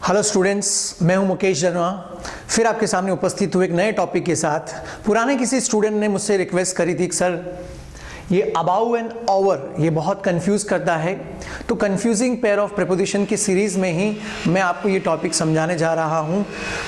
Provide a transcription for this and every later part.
Hello students, मैं हूं मुकेश शर्मा। फिर आपके सामने उपस्थित हूँ एक नए टॉपिक के साथ। पुराने किसी स्टूडेंट ने मुझसे रिक्वेस्ट करी थी कि सर ये अबाउ एंड ओवर ये बहुत कंफ्यूज करता है, तो कंफ्यूजिंग पेयर ऑफ प्रीपोजिशन की सीरीज़ में ही मैं आपको ये टॉपिक समझाने जा रहा हूँ।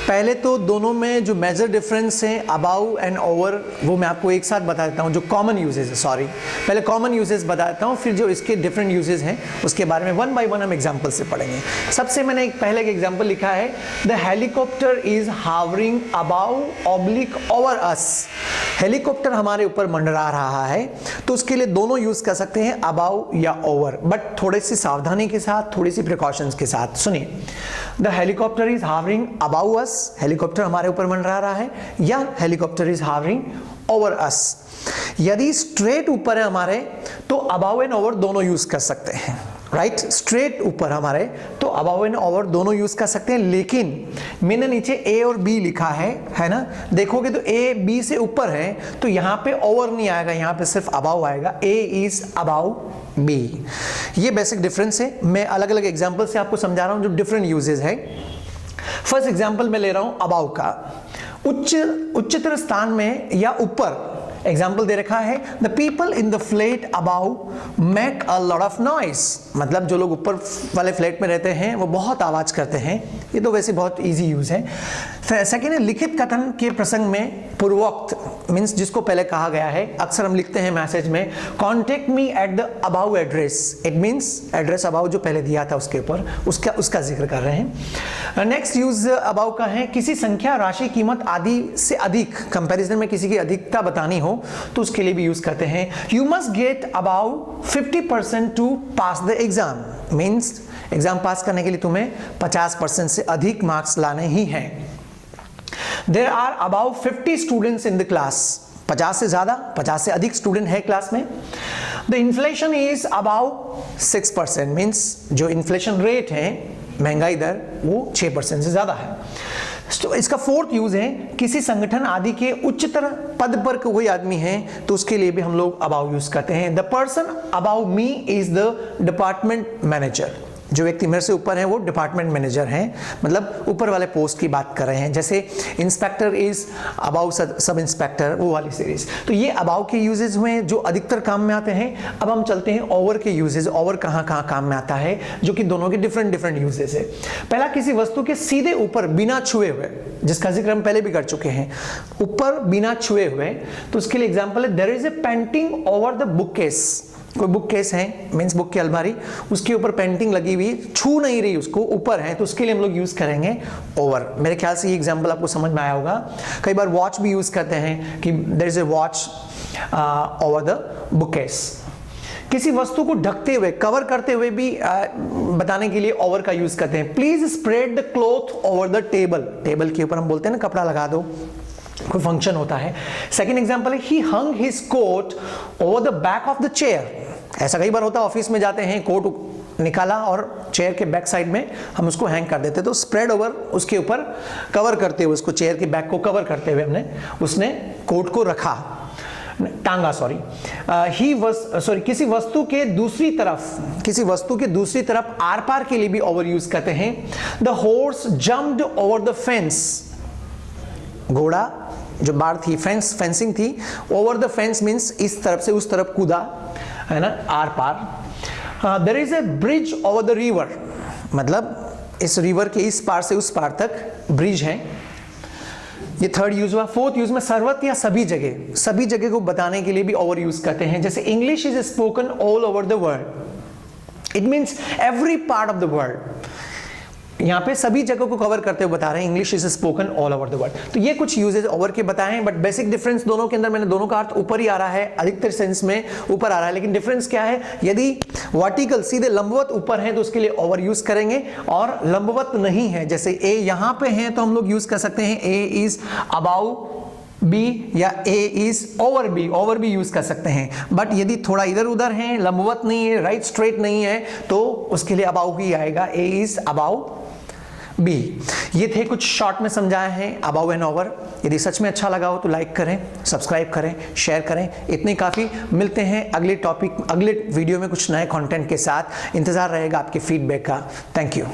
पहले तो दोनों में जो मेजर डिफरेंस है अबाउ एंड ओवर वो मैं आपको एक साथ बता देता हूँ। जो कॉमन यूजेस है, पहले कॉमन यूजेस बता देता हूँ, फिर जो इसके डिफरेंट यूजेस हैं उसके बारे में वन बाय वन हम एग्जाम्पल से पढ़ेंगे। सबसे मैंने पहले एक एग्जाम्पल लिखा है, the helicopter is hovering about oblique over us. Helicopter हमारे ऊपर मंडरा रहा है, तो उसके लिए दोनों यूज कर सकते हैं, अबाउ या ओवर, बट थोड़ी सी सावधानी के साथ, थोड़ी सी प्रिकॉशंस के साथ। सुनिए, the helicopter is hovering about us, helicopter हमारे ऊपर मंडरा रहा है, या helicopter is hovering over us. यदि स्ट्रेट ऊपर है हमारे तो अबाउ एंड ओवर दोनों यूज कर सकते हैं, राइट। स्ट्रेट ऊपर हमारे तो अबाउ एंड ओवर दोनों यूज कर सकते हैं, लेकिन मैंने नीचे ए और बी लिखा है ना। देखोगे तो ए बी से ऊपर है तो यहां पे ओवर नहीं आएगा, यहां पे सिर्फ अबाउ आएगा। ए इज अबाउ बी। ये बेसिक डिफरेंस है। मैं अलग अलग एग्जांपल से आपको समझा रहा हूं जो डिफरेंट यूजेस है। फर्स्ट एग्जांपल मैं ले रहा हूं अबाउ का। उच्चतर स्थान में या ऊपर एग्जाम्पल दे रखा है, the people in the flat above make a lot of noise. मतलब जो लोग ऊपर वाले फ्लैट में रहते हैं वो बहुत आवाज करते हैं। ये तो वैसे बहुत इजी यूज है। सेकेंड है, लिखित कथन के प्रसंग में पूर्वोक्त मीन्स जिसको पहले कहा गया है, अक्सर हम लिखते हैं मैसेज में, contact me at the above address. It means address above जो पहले दिया था उसके ऊपर उसका जिक्र कर रहे हैं। नेक्स्ट यूज अबाउ का है, किसी संख्या, राशि, कीमत आदि से अधिक, कंपैरिजन में किसी की अधिकता बतानी हो तो उसके लिए भी यूज करते हैं। You must get about 50% to pass the exam. Means exam pass करने के लिए तुम्हें 50% से अधिक मार्क्स लाने ही हैं। There are about 50 students in the class. 50 से ज्यादा, 50 से अधिक स्टूडेंट है क्लास में। The inflation is about 6%। Means जो इन्फ्लेशन रेट है, महंगाई दर, वो 6% से ज्यादा है। तो इसका फोर्थ यूज है, किसी संगठन आदि के उच्चतर पद पर कोई आदमी है तो उसके लिए भी हम लोग अबाउ यूज करते हैं। The person above me is the department manager. जो व्यक्ति मेरे से ऊपर है वो डिपार्टमेंट मैनेजर हैं, मतलब ऊपर वाले पोस्ट की बात कर रहे हैं। जैसे inspector is above sub inspector, वो वाली सीरीज। तो ये अबाउ के यूजेज हुए जो अधिकतर काम में आते हैं। अब हम चलते हैं ओवर के यूजेज। ओवर कहाँ कहाँ काम में आता है, जो कि दोनों के डिफरेंट यूजेज है। पहला, किसी वस्तु के सीधे ऊपर बिना छुए हुए, जिसका जिक्र हम पहले भी कर चुके हैं, ऊपर बिना छुए हुए। तो उसके लिए एग्जाम्पल है, there is a painting over the book case. कोई बुक केस है, मीन्स बुक की अलमारी, उसके ऊपर पेंटिंग लगी हुई, छू नहीं रही उसको, ऊपर है, तो उसके लिए हम लोग यूज करेंगे ओवर। मेरे ख्याल से ये एग्जांपल आपको समझ में आया होगा। कई बार वॉच भी यूज करते हैं कि there is a watch over the book case. किसी वस्तु को ढकते हुए, कवर करते हुए भी बताने के लिए ओवर का यूज करते हैं। Please spread the cloth over the table. Table के ऊपर हम बोलते हैं ना, कपड़ा लगा दो, कोई फंक्शन होता है। सेकंड एग्जांपल है, he hung his coat over the back of the chair. ऐसा कई बार होता है, ऑफिस में जाते हैं, कोट निकाला और चेयर के बैक साइड में हम उसको हैंग कर देते, तो स्प्रेड ओवर, उसके ऊपर कवर करते हुए, उसको चेयर के बैक को कवर करते हुए उसने कोट को रखा, टांगा, किसी वस्तु के दूसरी तरफ आर पार के लिए भी ओवर यूज करते हैं। The horse jumped over the fence. घोड़ा जो बार थी, फेंसिंग थी, ओवर द फेंस मीन्स इस तरफ से उस तरफ कूदा, है ना, आर पार। There is a bridge over the river. मतलब इस रिवर के इस पार से उस पार तक ब्रिज है। ये थर्ड यूज हुआ। फोर्थ यूज में सर्वत्र या सभी जगह को बताने के लिए भी ओवर यूज करते हैं। जैसे English is spoken all over the world. It means every part of the world. यहाँ पे सभी जगह को कवर करते हुए बता रहे हैं, English is spoken all over the world. तो ये कुछ यूजेज ओवर के बताए हैं, बट बेसिक डिफरेंस दोनों के अंदर, मैंने दोनों का अर्थ ऊपर ही आ रहा है, अधिकतर सेंस में ऊपर आ रहा है। लेकिन डिफरेंस क्या है, यदि वर्टिकल सीधे लंबवत ऊपर है तो उसके लिए ओवर यूज करेंगे, और लंबवत नहीं है, जैसे ए यहाँ पे है तो हम लोग यूज कर सकते हैं ए इज अबाउ बी, या ए इज ओवर बी यूज कर सकते हैं। बट यदि थोड़ा इधर उधर है, लंबवत नहीं है, राइट स्ट्रेट नहीं है, तो उसके लिए अबाउ ही आएगा, ए इज अबाउ बी। ये थे कुछ शॉर्ट में समझाए हैं अबाउ एंड ओवर। यदि सच में अच्छा लगा हो तो लाइक करें, सब्सक्राइब करें, शेयर करें, इतने काफ़ी। मिलते हैं अगले वीडियो में कुछ नए कंटेंट के साथ। इंतज़ार रहेगा आपके फीडबैक का। Thank you.